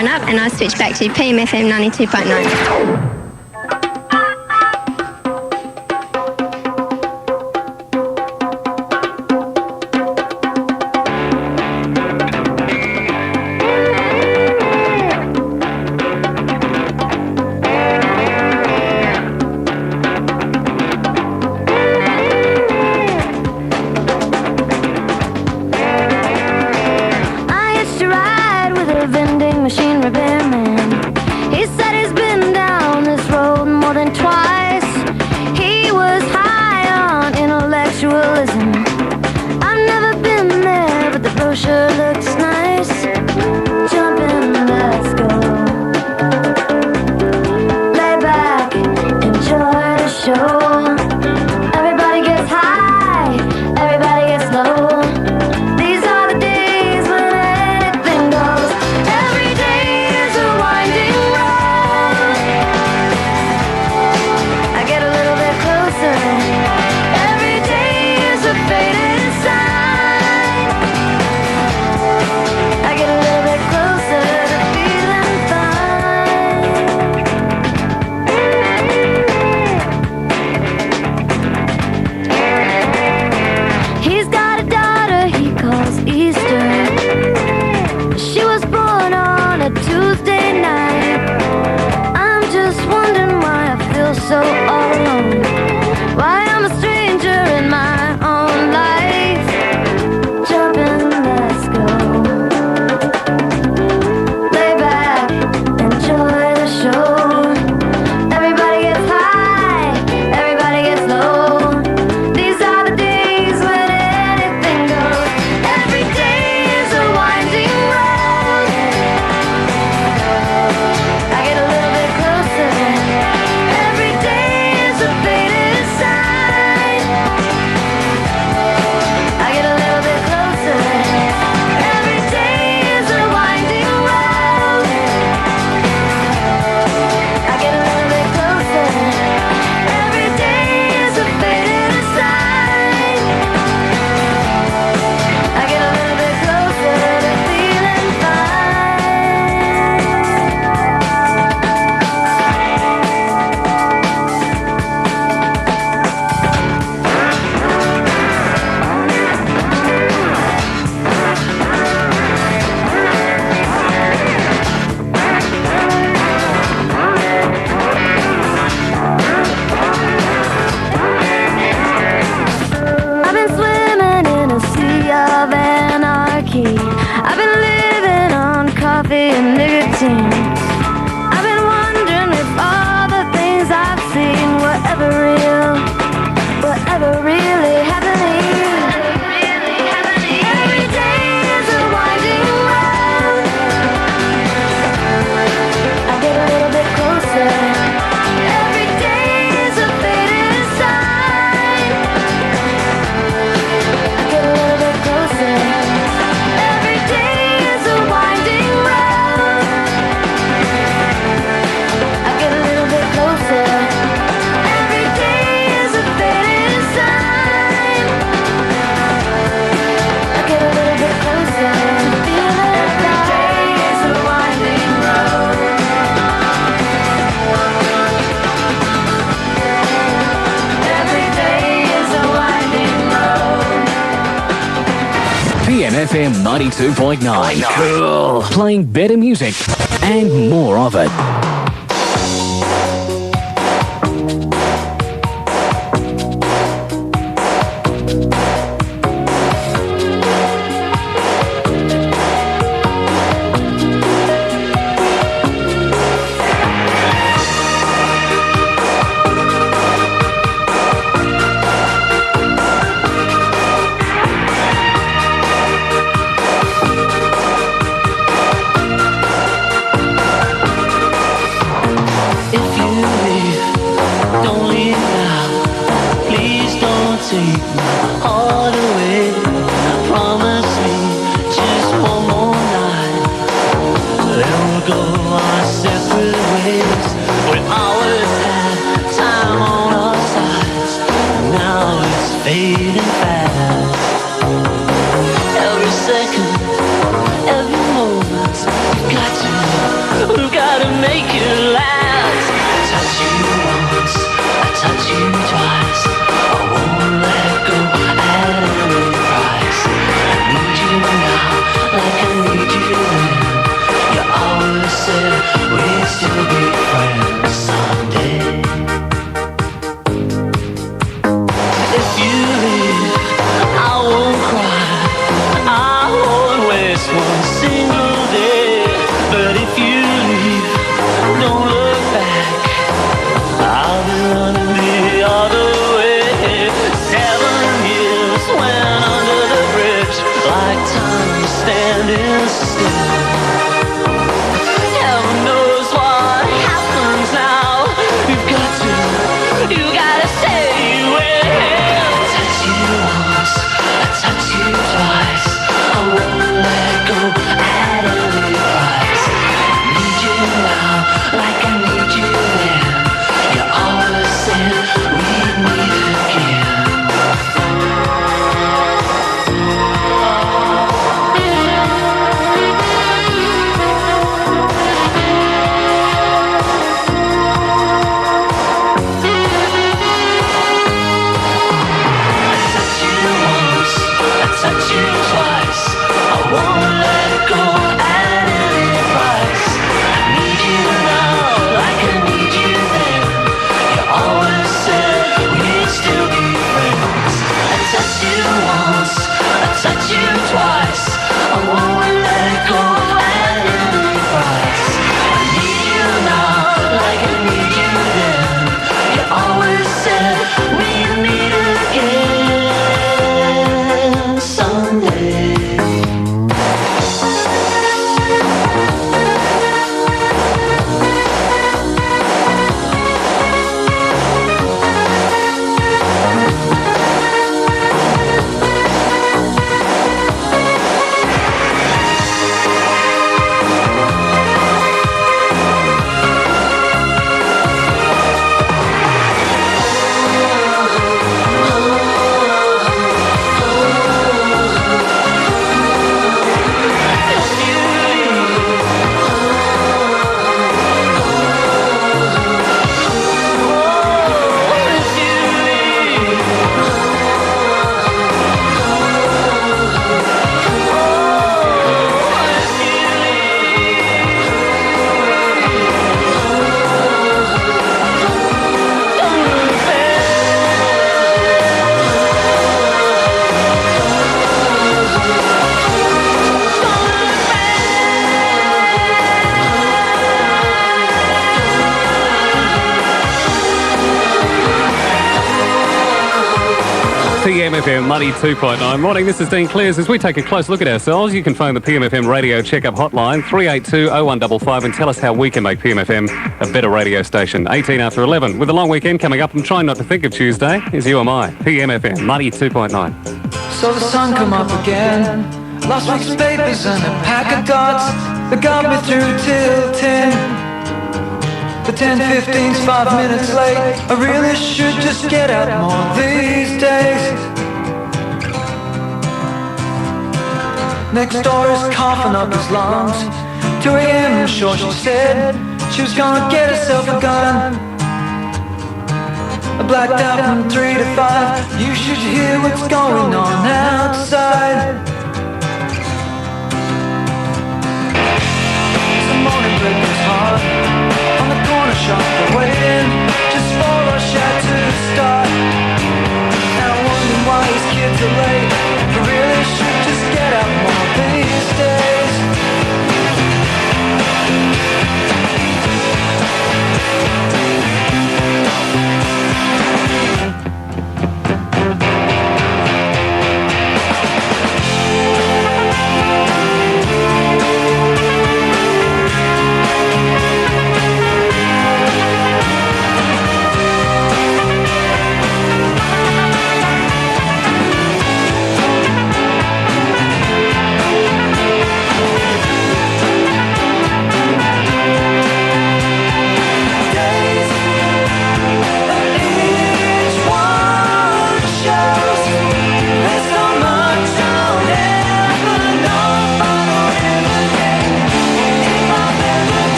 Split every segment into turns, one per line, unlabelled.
Turn Up, and I'll switch back to PMFM 92.9.
FM 92.9. Cool. Playing better music and more of it.
Every second, every moment, got to Who gotta make it last? I touch you once, I touch you twice. I won't let go at any price. I need you now, like I need you then. You always said we'd still be friends someday. If you leave, I won't cry, I won't waste one single day. But if you leave, don't look back, I'll be running the other way. 7 years went under the bridge, like time standing still. Heaven knows what happens now. You gotta say you will. I touch you once, I touch you twice. I won't let go at any price. I need you now, like I need you then. You always said we'd meet again. Touch you twice, I won't let go at any price. I need you now, like I need you then. You always said we'd still be friends. I touch you once, I touch you twice. I won't let go at any price. I need you now, like I need you then. You always said we'd meet again.
PMFM 92.9. Morning, this is Dean Clears. As we take a close look at ourselves, you can phone the PMFM radio check-up hotline 382-0155 and tell us how we can make PMFM a better radio station. 18 after 11. With a long weekend coming up, I'm trying not to think of Tuesday. Is you and I. PMFM 92.9.
So the sun come up again. Last week's papers and a pack of dots that got me through till 10. The 10:15's 5 minutes late. I really should just get out more these days. Next door is coughing up his lungs. 2 a.m. sure she said she was gonna get herself a gun. I blacked out from 3 to 5. You should hear what's going on outside. Some morning breakfast hard on the corner shop, they're waiting just for rush hour to start. Now wondering why his kids are late. I really should just get out more these days.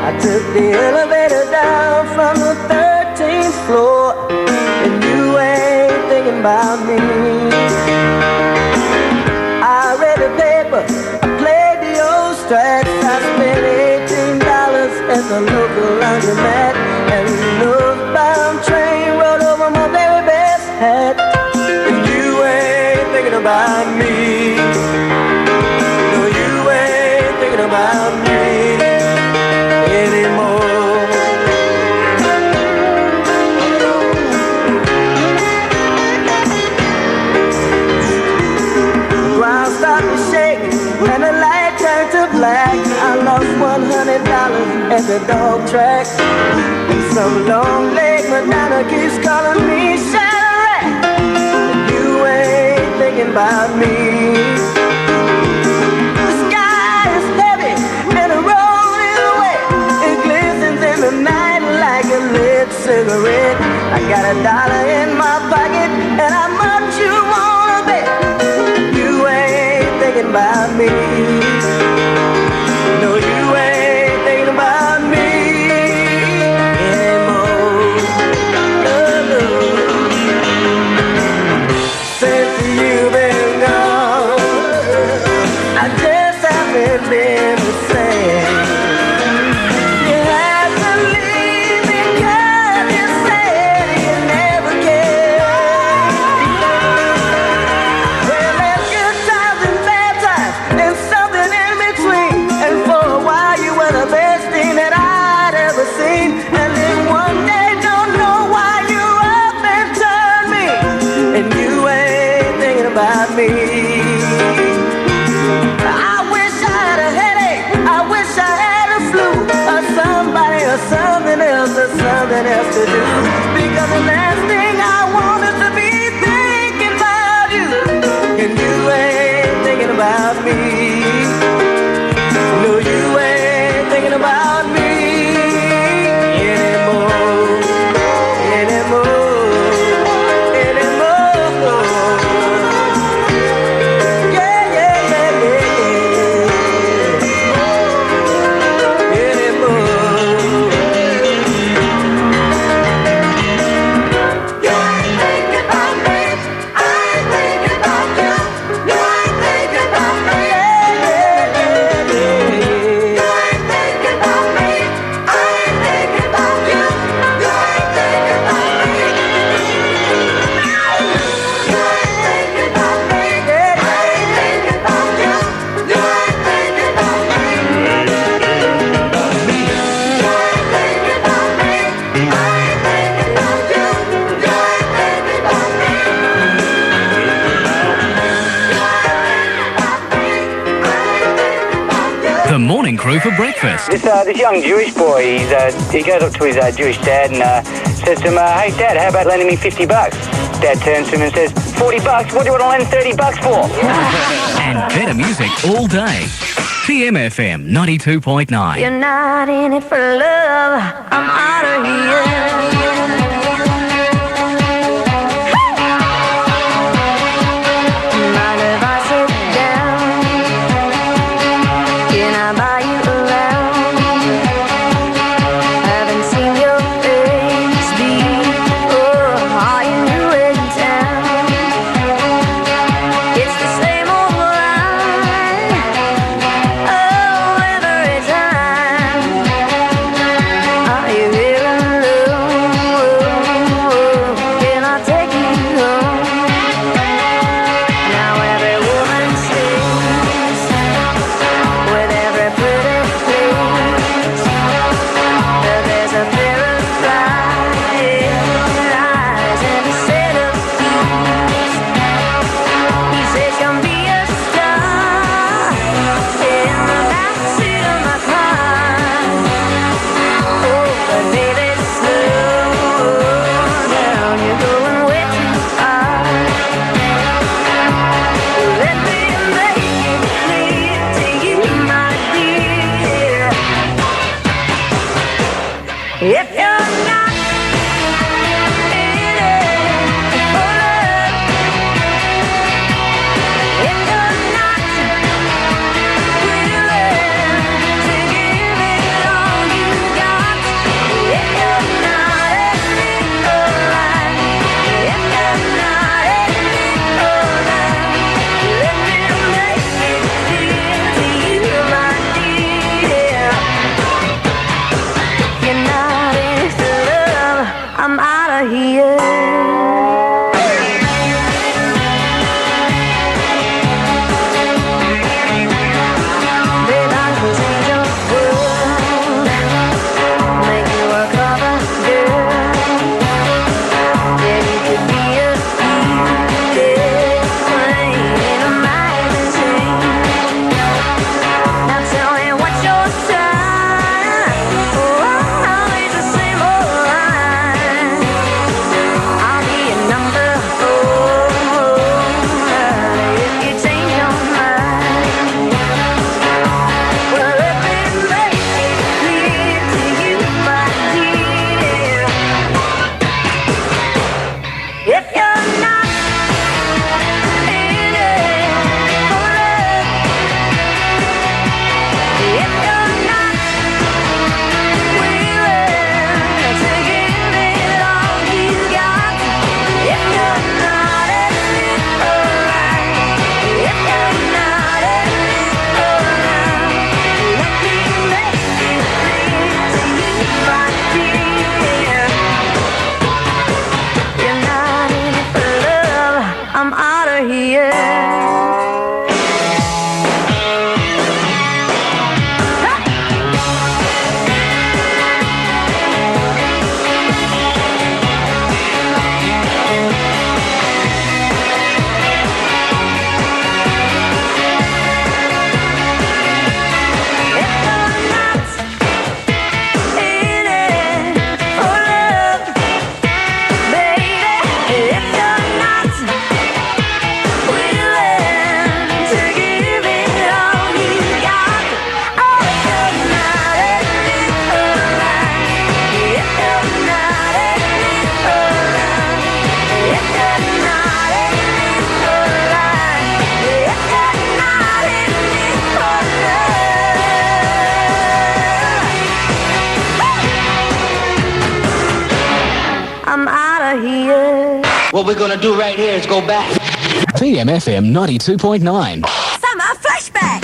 I took the elevator down from the 13th floor, and you ain't thinking about me. I read the paper, I played the old tracks. I spent $18 at the local laundromat, and the northbound train rode over my very best hat. And you ain't thinking about me. No, you ain't thinking about me anymore. The ground started to shake and the light turned to black. I lost $100 at the dog track. And some long-legged Madonna keeps calling me Shadrach. And you ain't thinking about me. The sky is heavy and the road is wet. It glistens in the night like a lit cigarette. I got $1 in my pocket and how much you wanna bet? You ain't thinking about me. No, you ain't thinking about me anymore. No, no. Since you've been gone, I just haven't been the same. You had to leave me 'cause you said you never cared. Well, there's good times and bad times and something in between. And for a while you were the best thing that I'd ever seen. And then one day, don't know why you up and turned me. And you ain't thinking about me. I wish I had a headache, I wish I had a flu, or somebody or something else to do. Because the last thing I want is to be thinking about you. And you ain't thinking about me. No, you ain't thinking about me anymore. Anymore. Anymore. Yeah, yeah, yeah, yeah, yeah. Anymore. You ain't thinking about me. I ain't thinking about you. You ain't thinking about me. Yeah, yeah, yeah, yeah. You ain't thinking about me. I ain't thinking about you. You ain't thinking about me. You ain't thinking about me. Yeah, I ain't thinking about you. You ain't thinking about me. You ain't thinking about me. I ain't thinking about you. You ain't thinking about me.
The morning crew for breakfast.
This young Jewish boy, he goes up to his Jewish dad and says to him, "Hey Dad, how about lending me $50?" Dad turns to him and says, $40? What do you want to lend $30 for?
And better music all day. PMFM 92.9.
You're not in it for love. I'm out of here. Mind if I sit down? Can I buy you around? Haven't seen your face before. Are you new in town? It's the same old line. Oh, every time. Are you here alone? Can I take you home? Now every woman sings with every pretty face. But there's a pair of flying eyes and a set of keys. He says, "Come be a star in the backseat of my car." Oh, but baby, slow down, you're going way too far. Let me make it clear to you, my dear. If you're not in it for love, if you're not willing to give it all you
What we're gonna do right here is go back.
PMFM 92.9.
Summer flashback.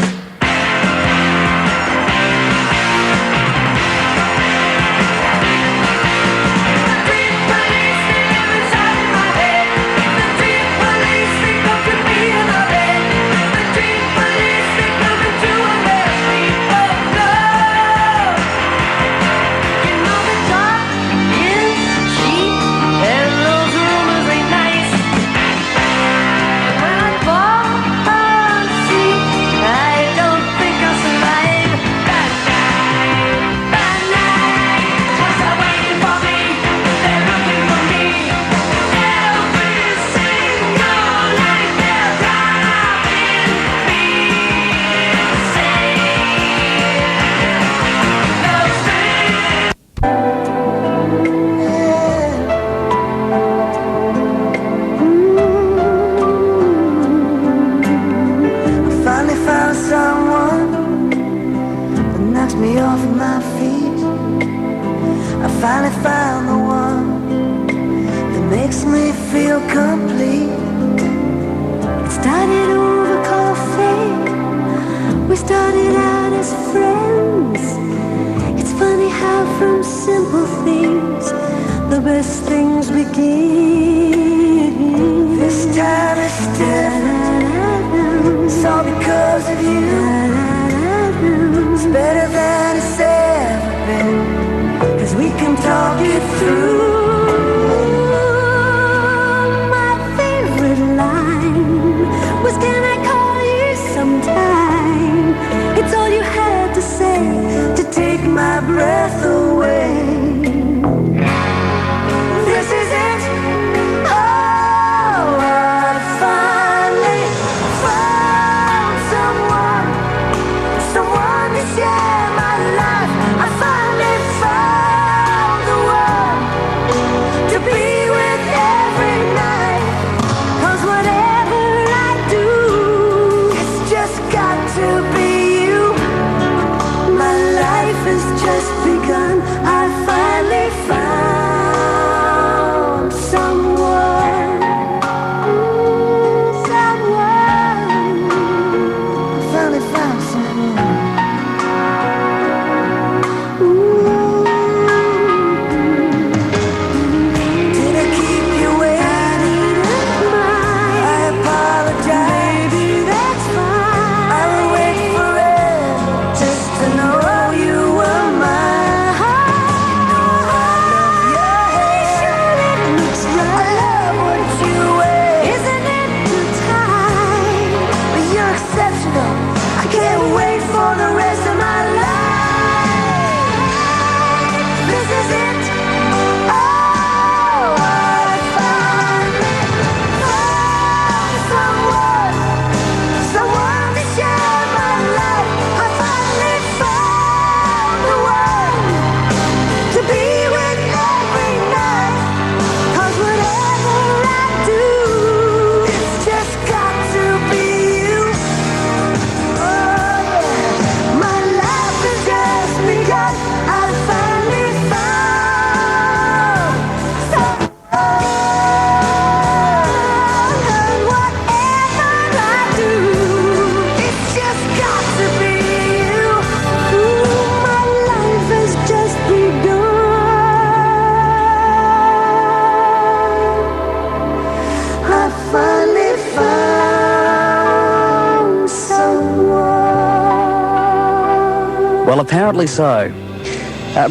Well, apparently so.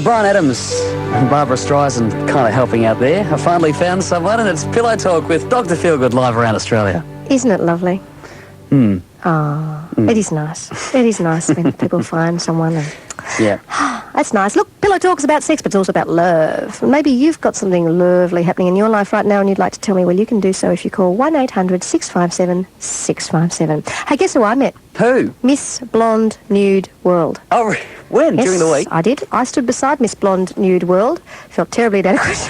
Brian Adams and Barbara Streisand kind of helping out there. I finally found someone, and it's Pillow Talk with Dr. Feelgood live around Australia.
Isn't it lovely? It is nice. It is nice when people find someone. And
Yeah.
that's nice. Look, Pillow Talk's about sex, but it's also about love. Maybe you've got something lovely happening in your life right now and you'd like to tell me. Well, you can do so if you call 1-800-657-657. Hey, guess who I met?
Who?
Miss Blonde Nude World.
Oh, when?
Yes,
During the week?
I did. I stood beside Miss Blonde Nude World. Felt terribly inadequate.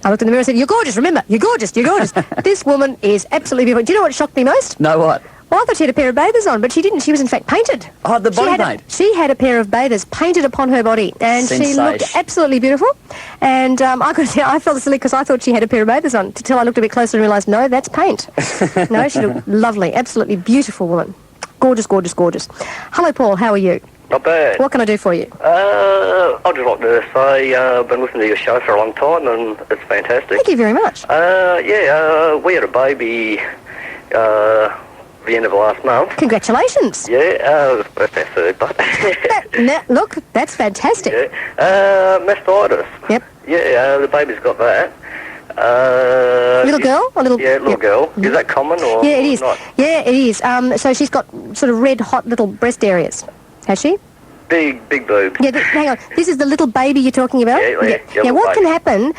I looked in the mirror and said, "You're gorgeous, remember. You're gorgeous, you're gorgeous." This woman is absolutely beautiful. Do you know what shocked me most?
No, what?
Well, I thought she had a pair of bathers on, but she didn't. She was, in fact, painted.
Oh, the body paint.
She had a pair of bathers painted upon her body, and she looked
Sensation.
absolutely beautiful. And I felt silly because I thought she had a pair of bathers on, until I looked a bit closer and realised, no, that's paint. No, she looked lovely, absolutely beautiful woman. Gorgeous, gorgeous, gorgeous. Hello, Paul. How are you?
Not bad.
What can I do for you?
I'd just like to say I've been listening to your show for a long time, and it's fantastic.
Thank you very much.
We had a baby the end of last month.
Congratulations.
Yeah, that's our third, but...
Look, that's fantastic.
Yeah. Mastitis.
Yep.
Yeah, the baby's got that.
Little girl? Or little?
Yeah, little girl. Is that common or
Yeah, it is.
not?
Yeah, it is. So she's got sort of red, hot little breast areas. Has she?
Big boobs.
Yeah, hang on. This is the little baby you're talking about?
Yeah,
Yeah, what
baby.
can happen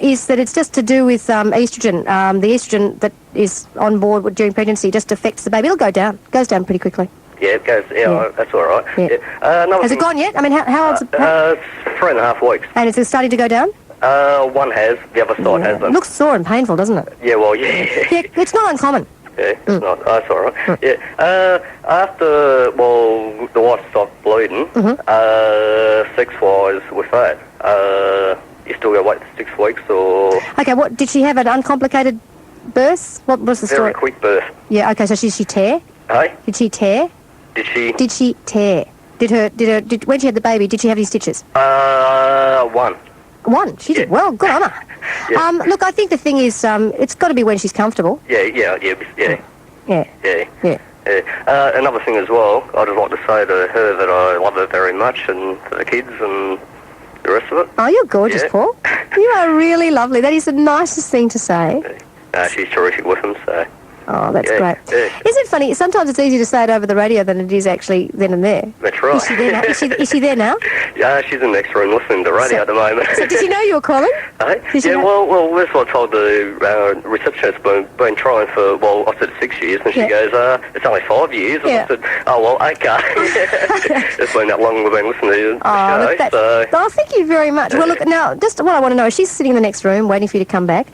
is that it's just to do with estrogen. The estrogen that is on board during pregnancy just affects the baby. It'll go down. Goes down pretty quickly.
Yeah, it goes. Yeah, that's all right.
Yeah.
Another
Has it
thing-
gone yet? I mean, how old's it?
3.5 weeks.
And it's starting to go down?
One has, the other side
It
hasn't.
looks sore and painful, doesn't it?
Yeah, well, yeah.
Yeah, it's not uncommon.
Yeah, it's not. That's all right. Yeah. After, the wife stopped bleeding, sex-wise with that, you still got to wait 6 weeks or...
Okay, what did she have an uncomplicated birth? What was the story?
Very quick birth.
Yeah, okay, so did she tear?
Hey?
Did she tear?
Did she?
Did she tear? When she had the baby, did she have any stitches?
One.
One. She did well. Good on her.
Yeah.
Look, I think the thing is, it's got to be when she's comfortable.
Yeah.
Yeah.
Another thing as well, I'd just like to say to her that I love her very much, and to the kids and the rest of it.
Oh, you're gorgeous,
Yeah.
Paul. You are really lovely. That is the nicest thing to say.
She's terrific with them, so...
Oh, that's
Yeah,
great.
yeah.
Isn't it funny? Sometimes it's easier to say it over the radio than it is actually then and there.
That's right.
Is she there now? Is she there now?
Yeah, she's in the next room listening to radio at the moment.
So did she know you were calling?
Hey?
Did she
Yeah,
know-
well, that's what I told the receptionist. Been trying for, I said 6 years, and she
Yeah.
goes, it's only 5 years. And
Yeah.
I said, oh, well, okay. It's been that long we've been listening to the show, so...
Oh, thank you very much. Well, look, now, just what I want to know is she's sitting in the next room waiting for you to come back,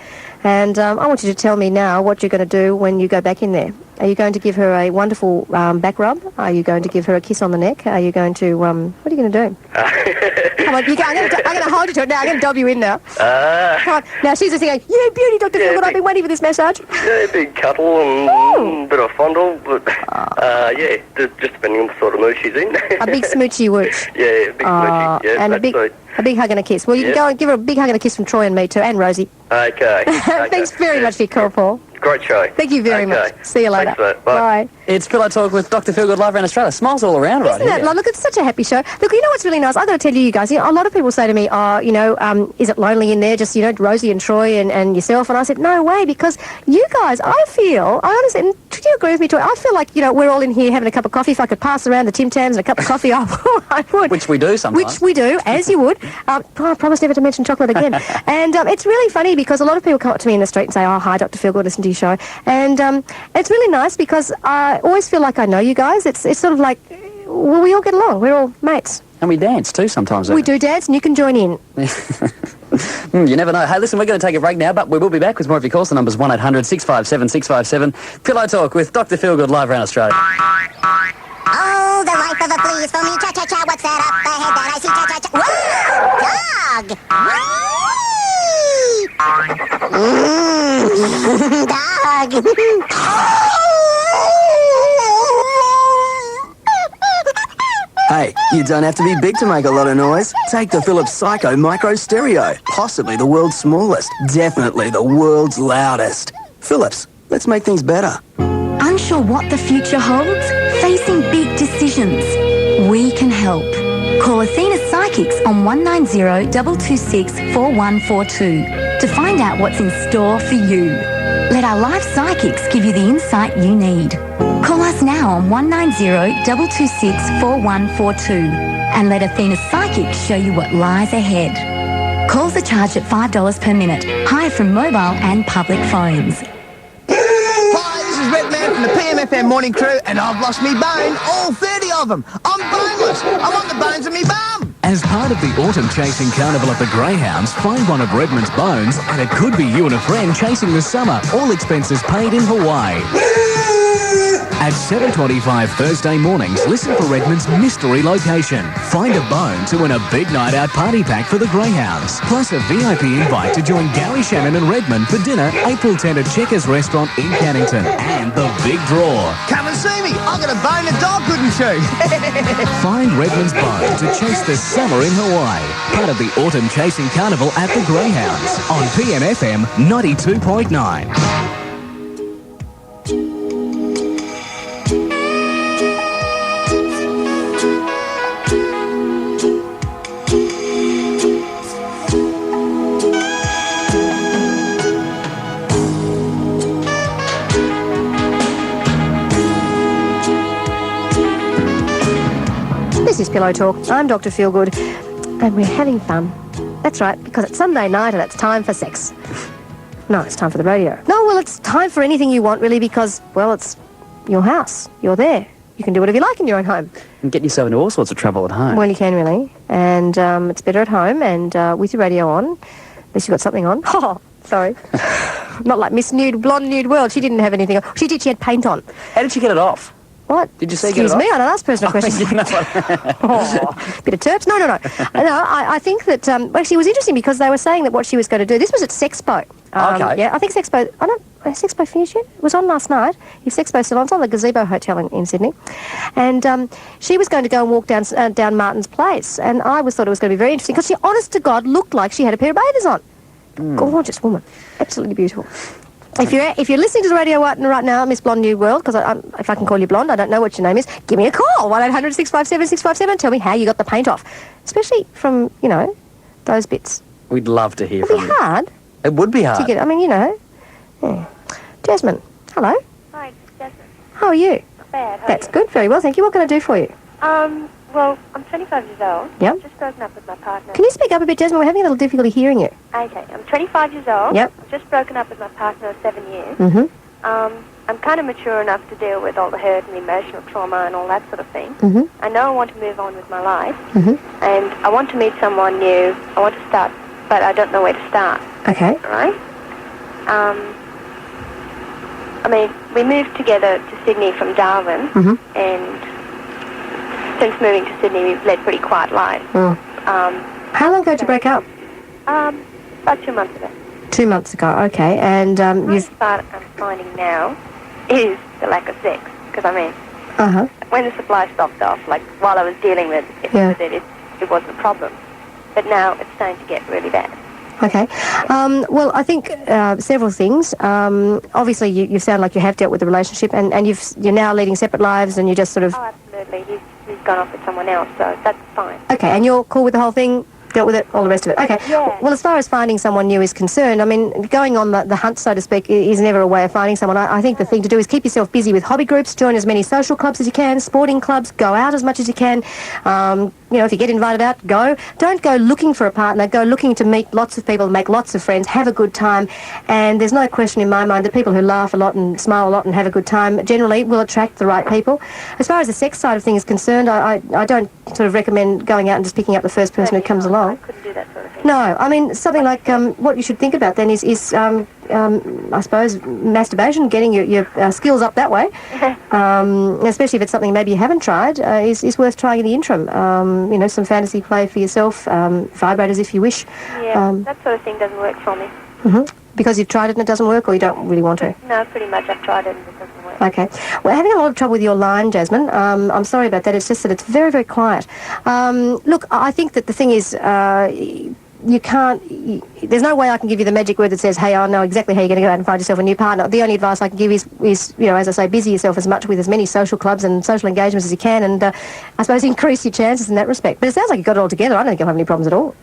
and I want you to tell me now what you're going to do when you go back in there. Are you going to give her a wonderful back rub? Are you going to give her a kiss on the neck? Are you going to, what are you going to do? Come on, I'm going to hold you to it now. I'm going to dob you in now. Come on. Now, she's just going, yeah, beauty, Dr.
Yeah,
Philgood, I've
big-
been waiting for this massage.
Yeah, big cuddle and a bit of fondle, but just depending on the sort of mood she's in.
A big smoochy wooch.
Yeah, big smoochy. Yeah,
and a
that's
big, a big hug and a kiss. Well, you can
Yeah.
go and give her a big hug and a kiss from Troy and me too, and Rosie.
Okay.
Thanks very much for your call, Paul.
Great show.
Thank you very much. See you later.
Thanks for that. Bye.
It's Pillow Talk with Dr. Feelgood live around Australia. Smiles all around right
Isn't that,
here.
look, it's such a happy show. Look, you know what's really nice? I've got to tell you guys, a lot of people say to me, is it lonely in there? Just, Rosie and Troy and yourself. And I said, no way, because you guys, I honestly, and do you agree with me, Troy? I feel like, we're all in here having a cup of coffee. If I could pass around the Tim Tams and a cup of coffee, I would.
Which we do sometimes.
Which we do, as you would. I promise never to mention chocolate again. And it's really funny because a lot of people come up to me in the street and say, oh, hi, Dr. Feelgood, listen to your show. And it's really nice because I always feel like I know you guys. It's sort of like, well, we all get along. We're all mates.
And we dance too sometimes.
We do dance and you can join in.
You never know. Hey, listen, we're going to take a break now, but we will be back with more of your calls. The number's 1-800-657-657. Pillow Talk with Dr. Feelgood live around Australia.
Oh, the life of a flea is for me. Cha-cha-cha, what's that up ahead that I see? Cha-cha-cha. Whoa! Dog!
Hey, you don't have to be big to make a lot of noise. Take the Philips Psycho Micro Stereo. Possibly the world's smallest. Definitely the world's loudest. Philips, let's make things better.
Unsure what the future holds? Facing big decisions? We can help. Call Athena Psychics on 190-226-4142 to find out what's in store for you. Let our live psychics give you the insight you need. Call us now on 190-226-4142 and let Athena Psychics show you what lies ahead. Calls are charged at $5 per minute, hire from mobile and public phones.
Hi, this is Red Man from the PMFM Morning Crew, and I've lost me bone, all 30 of them. I'm boneless. I want the bones of me bum.
As part of the autumn chasing carnival at the Greyhounds, find one of Redmond's bones and it could be you and a friend chasing the summer, all expenses paid in Hawaii. At 7:25 Thursday mornings, listen for Redmond's mystery location. Find a bone to win a big night out party pack for the Greyhounds, plus a VIP invite to join Gary Shannon and Redmond for dinner April 10 at Checkers Restaurant in Cannington. And the big draw.
Come and see me. I've got a bone a dog couldn't chew.
Find Redmond's bone to chase the summer in Hawaii. Part of the Autumn Chasing Carnival at the Greyhounds on PMFM 92.9.
This is Pillow Talk. I'm Dr. Feelgood, and we're having fun. That's right, because it's Sunday night and it's time for sex. No, it's time for the radio. No, well, it's time for anything you want, really, because, well, it's your house. You're there. You can do whatever you like in your own home.
And get yourself into all sorts of trouble at home.
Well, you can, really. And it's better at home and with your radio on. At least you've got something on. Oh, sorry. Not like Miss Blonde Nude World. She didn't have anything on. She did. She had paint on.
How did she get it off?
What?
Did you say
Excuse
get it
me,
off?
I don't ask personal questions. Bit of terps? No. I think that, actually, it was interesting because they were saying that what she was going to do, this was at Sexpo.
Okay.
Yeah, I think Sexpo, has Sexpo finished yet? It was on last night. If Sexpo's still on, it's on the Gazebo Hotel in Sydney. And she was going to go and walk down Martin's Place. And I thought it was going to be very interesting because she, honest to God, looked like she had a pair of bathers on. Gorgeous woman. Absolutely beautiful. If you're listening to the radio right now, Miss Blonde New World, because if I can call you Blonde, I don't know what your name is, give me a call, 1-800-657-657, tell me how you got the paint off. Especially from, those bits.
We'd love to hear from you.
It'd be hard.
It would be hard.
To get, yeah. Jasmine, hello.
Hi, Jasmine.
How are you?
Not bad. How
That's
are you?
good, very well, thank you. What can I do for you?
Well, I'm 25 years old.
Yep.
I've just broken up with my partner.
Can you speak up a bit, Jasmine? We're having a little difficulty hearing you.
Okay, I'm 25 years old.
Yep.
I've just broken up with my partner of 7 years.
Mm-hmm.
I'm kind of mature enough to deal with all the hurt and emotional trauma and all that sort of thing.
Mm-hmm.
I know I want to move on with my life.
Mm-hmm.
And I want to meet someone new. I want to start, but I don't know where to start.
Okay.
Right? We moved together to Sydney from Darwin, and since moving to Sydney, we've led pretty quiet lives.
How long ago did you break up?
About 2 months ago.
2 months ago, okay. And
The part I'm finding now is the lack of sex. Because, when the supply stopped off, like while I was dealing with it, it wasn't a problem. But now it's starting to get really bad.
Okay. Well, I think several things. Obviously, you sound like you have dealt with the relationship, and you're now leading separate lives, and you just sort of...
Oh, absolutely. He's gone off with someone else, so that's fine.
Okay, and you're cool with the whole thing? Dealt with it, all the rest of it. Okay.
Yeah.
Well, as far as finding someone new is concerned, going on the hunt, so to speak, is never a way of finding someone. I think the thing to do is keep yourself busy with hobby groups, join as many social clubs as you can, sporting clubs, go out as much as you can. If you get invited out, go. Don't go looking for a partner. Go looking to meet lots of people, make lots of friends, have a good time. And there's no question in my mind that people who laugh a lot and smile a lot and have a good time generally will attract the right people. As far as the sex side of things is concerned, I don't sort of recommend going out and just picking up the first person who comes along.
I couldn't do that sort of thing.
No, something like what you should think about then is I suppose, masturbation, getting your skills up that way, especially if it's something maybe you haven't tried, is worth trying in the interim. Some fantasy play for yourself, vibrators if you wish.
Yeah, that sort of thing doesn't work for me.
Because you've tried it and it doesn't work, or you don't really want to?
No, pretty much I've tried it and it doesn't work.
Okay. We're having a lot of trouble with your line, Jasmine. I'm sorry about that. It's just that it's very, very quiet. Look, I think that the thing is... there's no way I can give you the magic word that says, hey, I know exactly how you're going to go out and find yourself a new partner. The only advice I can give is as I say, busy yourself as much with as many social clubs and social engagements as you can, and I suppose increase your chances in that respect. But it sounds like you've got it all together. I don't think you'll have any problems at all.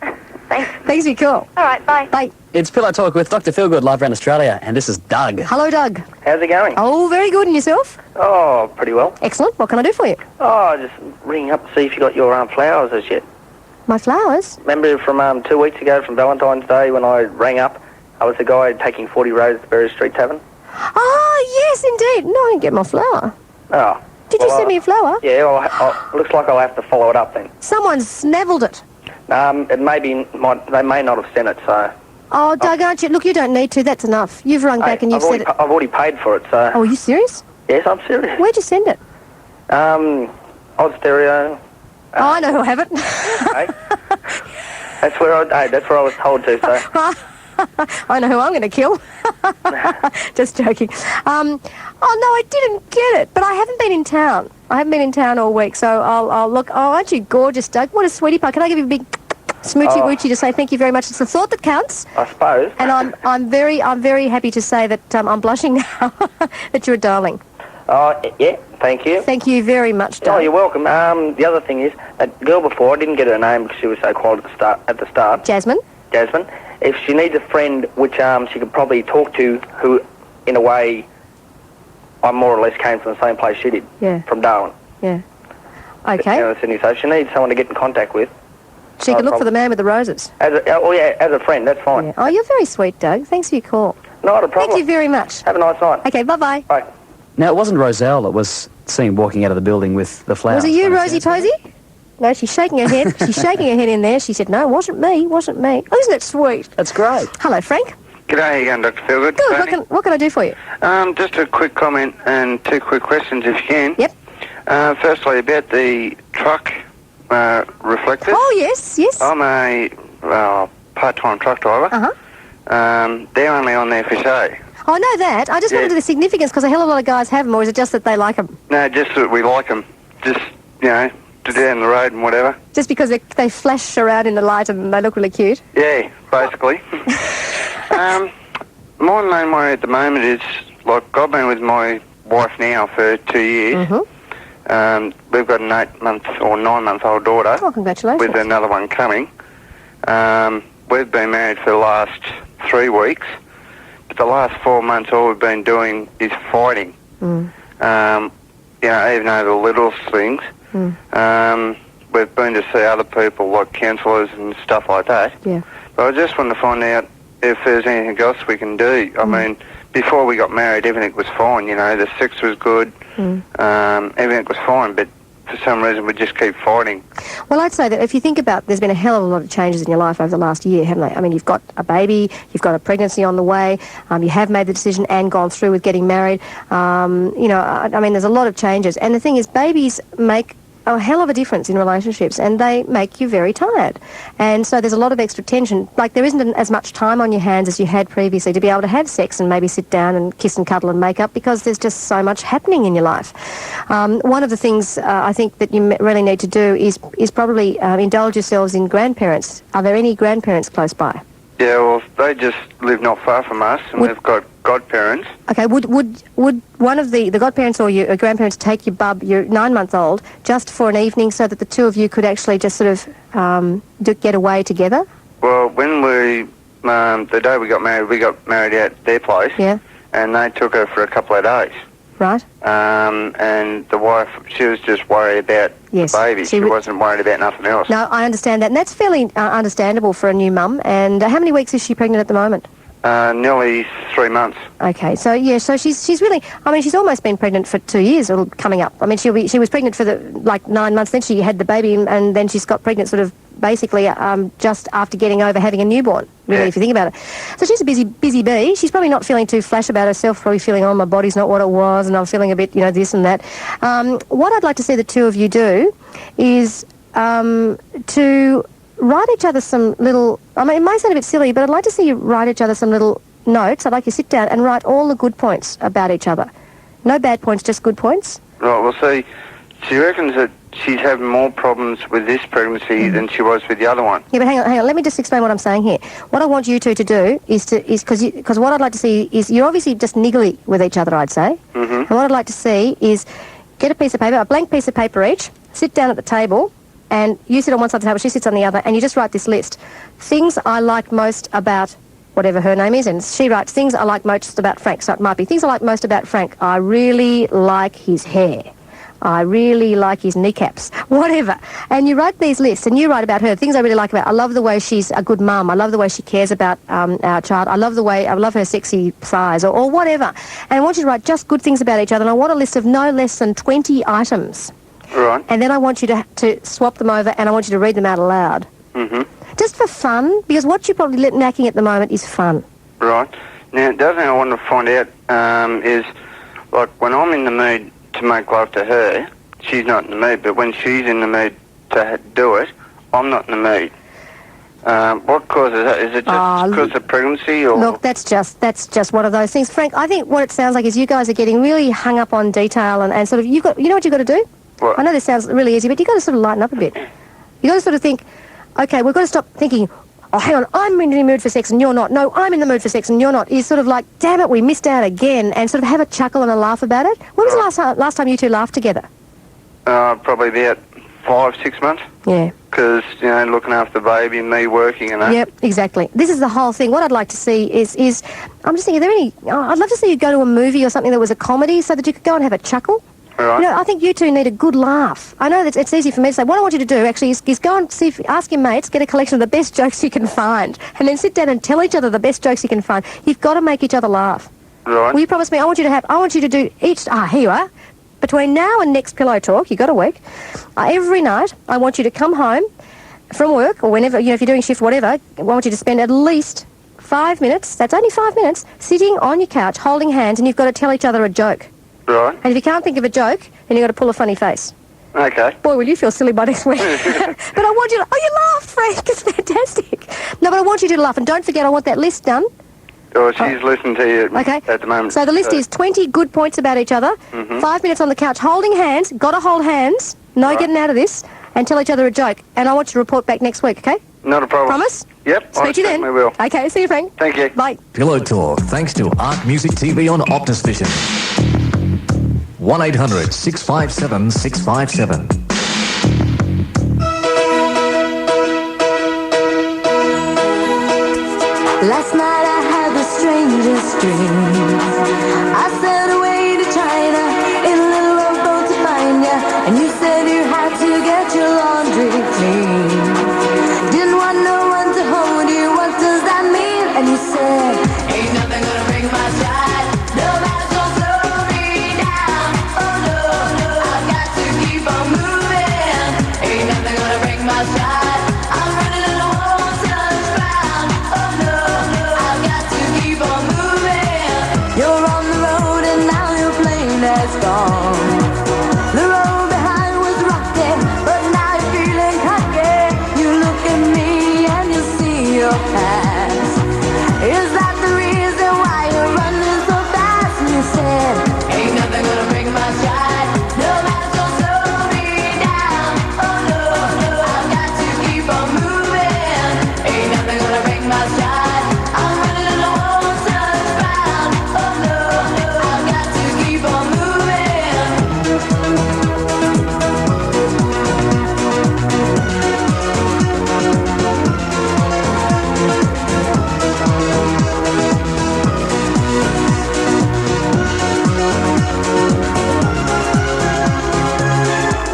Thanks.
Thanks for your call.
All right, bye.
Bye.
It's Pillow Talk with Dr. Feelgood live around Australia, and this is Doug.
Hello, Doug.
How's it going?
Oh, very good. And yourself?
Oh, pretty well.
Excellent. What can I do for you?
Oh, just ringing up to see if you got your flowers as yet.
My flowers?
Remember from 2 weeks ago from Valentine's Day when I rang up, I was the guy taking 40 Roads to Berry Street Tavern?
Oh, yes, indeed. No, I didn't get my flower.
Oh.
Did you send me a flower?
Yeah, well, looks like I'll have to follow it up then.
Someone snavelled it.
They may not have sent it, so...
Oh, Doug, aren't you? Look, you don't need to. That's enough. You've rung back and you've said it.
I've already paid for it, so...
Oh, are you serious?
Yes, I'm serious.
Where'd you send it?
Odd Stereo.
Oh, I know who have it.
Hey? That's where I was told to, so.
I know who I'm going to kill. Just joking. Oh, no, I didn't get it, but I haven't been in town. I haven't been in town all week, so I'll look. Oh, aren't you gorgeous, Doug? What a sweetie pie. Can I give you a big smoochy-woochy to say thank you very much? It's the thought that counts.
I suppose.
And I'm very happy to say that I'm blushing now that you're a darling.
Oh, yeah, thank you.
Thank you very much, Doug.
Oh, you're welcome. The other thing is, that girl before, I didn't get her name because she was so quiet at the start.
Jasmine.
If she needs a friend which she could probably talk to, who, in a way, I more or less came from the same place she did.
Yeah.
From Darwin.
Yeah. Okay.
Sydney, so she needs someone to get in contact with.
She could look for the man with the roses.
As a friend, that's fine.
Yeah. Oh, you're very sweet, Doug. Thanks for your call.
Not a problem.
Thank you very much.
Have a nice night.
Okay, bye-bye.
Bye.
Now, it wasn't Roselle that was seen walking out of the building with the flowers.
Was it you, Rosie Posey? No, she's shaking her head. She's shaking her head in there. She said, no, it wasn't me. Oh, isn't it sweet?
That's great.
Hello, Frank.
G'day, how you going, Dr. Feelgood?
Good. What can I do for you?
Just a quick comment and two quick questions, if you can.
Yep.
Firstly, about the truck reflectors.
Oh, yes.
I'm a part-time truck driver.
Uh-huh.
They're only on there for show.
I know that. I just wondered the significance, because a hell of a lot of guys have them, or is it just that they like them?
No, just that we like them. Just, to down the road and whatever.
Just because they flash around in the light and they look really cute?
Yeah, basically. My main worry at the moment is, like, I've been with my wife now for 2 years.
Mm-hmm.
We've got an 9-month-old daughter.
Oh, congratulations.
With another one coming. We've been married for the last 3 weeks. But the last 4 months, all we've been doing is fighting. Even over the littlest things. We've been to see other people, like counsellors and stuff like that.
Yeah.
But I just want to find out if there's anything else we can do. I mean, before we got married, everything was fine, the sex was good, everything was fine, but for some reason we just keep fighting.
Well, I'd say that if you think about, there's been a hell of a lot of changes in your life over the last year, haven't they? I mean, you've got a baby, you've got a pregnancy on the way, you have made the decision and gone through with getting married. I mean, there's a lot of changes. And the thing is, babies make a hell of a difference in relationships, and they make you very tired. And so there's a lot of extra tension. Like, there isn't as much time on your hands as you had previously to be able to have sex and maybe sit down and kiss and cuddle and make up, because there's just so much happening in your life. One of the things I think that you really need to do is probably indulge yourselves in grandparents. Are there any grandparents close by?
Yeah, well, they just live not far from us, and we've got godparents.
Okay, would one of the godparents or your grandparents take your bub, your 9-month-old, just for an evening so that the two of you could actually just sort of get away together?
Well, when the day we got married at their place.
Yeah.
And they took her for a couple of days.
Right.
And the wife, she was just worried about the baby. She wasn't worried about nothing else.
No, I understand that. And that's fairly understandable for a new mum. And how many weeks is she pregnant at the moment?
Nearly 3 months.
Okay, so she's really, I mean, she's almost been pregnant for 2 years or coming up. I mean, she was pregnant for 9 months, then she had the baby, and then she's got pregnant sort of basically just after getting over having a newborn, really, if you think about it. So she's a busy bee. She's probably not feeling too flash about herself, probably feeling, oh, my body's not what it was, and I'm feeling a bit, this and that. What I'd like to see the two of you do is to write each other some little, I mean, it might sound a bit silly, but I'd like to see you write each other some little notes. I'd like you to sit down and write all the good points about each other. No bad points, just good points.
Right, well, see, she reckons that she's having more problems with this pregnancy than she was with the other one.
Yeah, but hang on. Let me just explain what I'm saying here. What I want you two to do is because what I'd like to see is you're obviously just niggly with each other, I'd say. Mm-hmm. And what I'd like to see is get a piece of paper, a blank piece of paper each, sit down at the table, and you sit on one side of the table, she sits on the other, and you just write this list. Things I like most about whatever her name is, and she writes things I like most about Frank. So it might be things I like most about Frank. I really like his hair. I really like his kneecaps, whatever. And you write these lists, and you write about her, things I really like about her. I love the way she's a good mum. I love the way she cares about our child. I love her sexy thighs, or whatever. And I want you to write just good things about each other, and I want a list of no less than 20 items.
Right.
And then I want you to swap them over, and I want you to read them out aloud.
Mm-hmm.
Just for fun, because what you're probably lacking at the moment is fun.
Right. Now, the other thing I want to find out is, like when I'm in the mood to make love to her, she's not in the mood. But when she's in the mood to do it, I'm not in the mood. What causes that? Is it just because of pregnancy, or
Look, that's just one of those things, Frank. I think what it sounds like is you guys are getting really hung up on detail and sort of you know what you've got to do.
What?
I know this sounds really easy, but you've got to sort of lighten up a bit. You've got to sort of think, okay, we've got to stop thinking, oh, hang on, I'm in the mood for sex and you're not. No, I'm in the mood for sex and you're not. It's sort of like, damn it, we missed out again, and sort of have a chuckle and a laugh about it. When was the last time you two laughed together?
probably about 5-6 months.
Yeah.
Because, you know, looking after the baby and me working and that.
Yep, exactly. This is the whole thing. What I'd like to see is I'm just thinking, are there any... I'd love to see you go to a movie or something that was a comedy so that you could go and have a chuckle.
Right.
You know, I think you two need a good laugh. I know that it's easy for me to say. What I want you to do, actually, is go and see ask your mates, get a collection of the best jokes you can find, and then sit down and tell each other the best jokes you can find. You've got to make each other laugh.
Right.
Will you promise me? I want you to do each... here you are. Between now and next pillow talk, you've got a week, every night, I want you to come home from work, or whenever, you know, if you're doing shift, whatever, I want you to spend at least 5 minutes, that's only 5 minutes, sitting on your couch, holding hands, and you've got to tell each other a joke.
Right.
And if you can't think of a joke, then you've got to pull a funny face.
Okay.
Boy, will you feel silly by next week. But I want you to... Oh, you laughed, Frank. It's fantastic. No, but I want you to laugh. And don't forget, I want that list done.
Oh, she's listening to you at the moment.
So the list is 20 good points about each other, 5 minutes on the couch, holding hands, got to hold hands, no getting out of this, and tell each other a joke. And I want you to report back next week, okay?
Not a problem.
Promise?
Yep.
Speak to you then.
I will.
Okay, see you, Frank.
Thank you.
Bye.
Pillow Talk, thanks to Arc Music TV on Optus Vision. 1-800-657-657.
Last night I had the strangest dream. I sailed away to China in a little rowboat to find ya, and you said you had to get your laundry clean. Didn't want no one to hold you, what does that mean? And you said, ain't nothing gonna break my stride, nobody's gonna slow me down. Oh no, I've got to keep on moving. Ain't nothing gonna break my stride, I'm running on the wall till it's found. Oh no, I've got to keep on moving. You're on the road and now your plane has gone. The road behind was rocky, but now you're feeling cocky. You look at me and you see your past. Is that the reason why you're running so fast? And you said, ain't nothing gonna break my stride, nobody's gonna slow me down. Oh no, I've got to keep on moving. Ain't nothing gonna break my stride, I'm running on the wall till it's found. Oh no, I've got to keep on moving.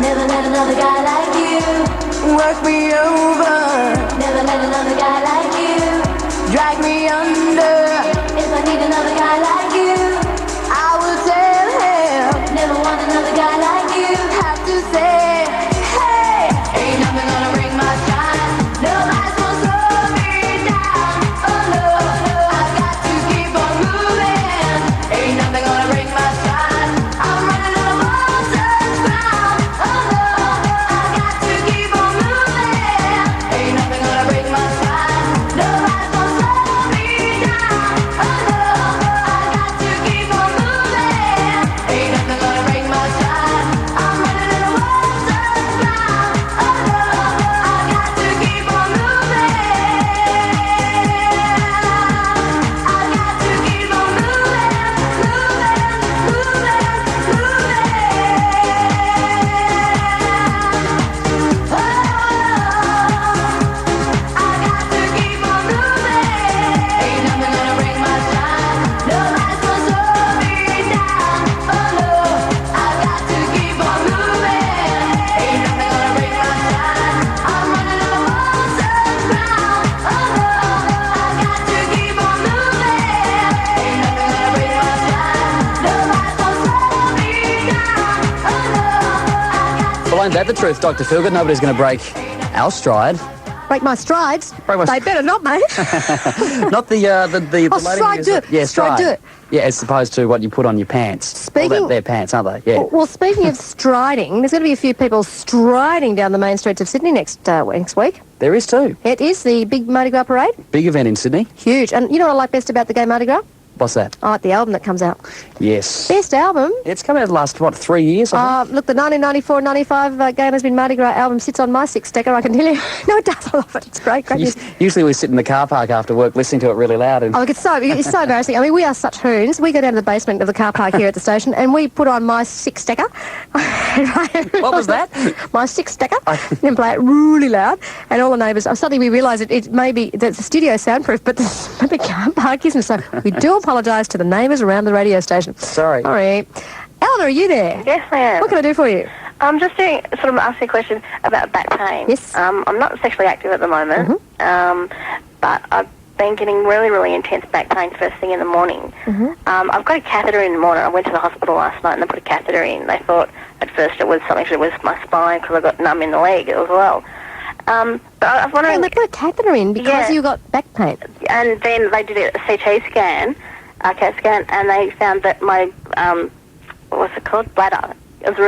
Never let another guy like you work me over. Never let another guy like you drag me under. If I need another guy like you, I will tell him. Never want another guy like you. Have to say, hey, ain't nothing gonna break my shine. Nobody's gonna slow me down. Oh no, I've got to keep on moving. Ain't nothing gonna break my shine. I'm running on a wall till it's found. Oh no, I've got to keep on moving. Ain't nothing gonna break my shine. Nobody's gonna slow me down. Oh no, I've got to keep on moving. Ain't nothing gonna break my shine. I'm running on a wall till it's found. Oh no, I've got to keep on moving. I've got to keep on
Well, ain't that the truth, Dr. Feelgood? Nobody's going to break our stride.
Break my strides. They better not, mate.
Not the lady
stride,
who's-
do it.
Yeah,
Stride, do it.
Yeah, as opposed to what you put on your pants.
Speaking-
They're pants, aren't they? Yeah.
Well, speaking of striding, there's going to be a few people striding down the main streets of Sydney next week.
There is too.
It is the big Mardi Gras parade.
Big event in Sydney.
Huge. And you know what I like best about the gay Mardi Gras?
What's that?
I like the album that comes out.
Yes.
Best album?
It's come out the last, 3 years? I think?
Look, the 1994-95 Gay Has Been Mardi Gras album sits on my six-decker, I can tell you. No, it does. I love it. It's great news.
Usually we sit in the car park after work listening to it really loud. And
Oh, look, it's so embarrassing. I mean, we are such hoons. We go down to the basement of the car park here at the station and we put on my six-decker.
What was that?
My six-decker. And play it really loud. And all the neighbours, suddenly we realise it may be that the studio soundproof, but the car park isn't. So we do apologise to the neighbours around the radio station.
Sorry.
Eleanor, are you there?
Yes, I am.
What can I do for you?
I'm just asking a question about back pain.
Yes.
I'm not sexually active at the moment, but I've been getting really, really intense back pain first thing in the morning. I've got a catheter in the morning. I went to the hospital last night and they put a catheter in. They thought at first it was something to do with my spine because I got numb in the leg as well. But I was wondering...
They put a catheter in because you got back pain.
And then they did a CT scan, CAT scan, and they found that my, what's it called, bladder, it was really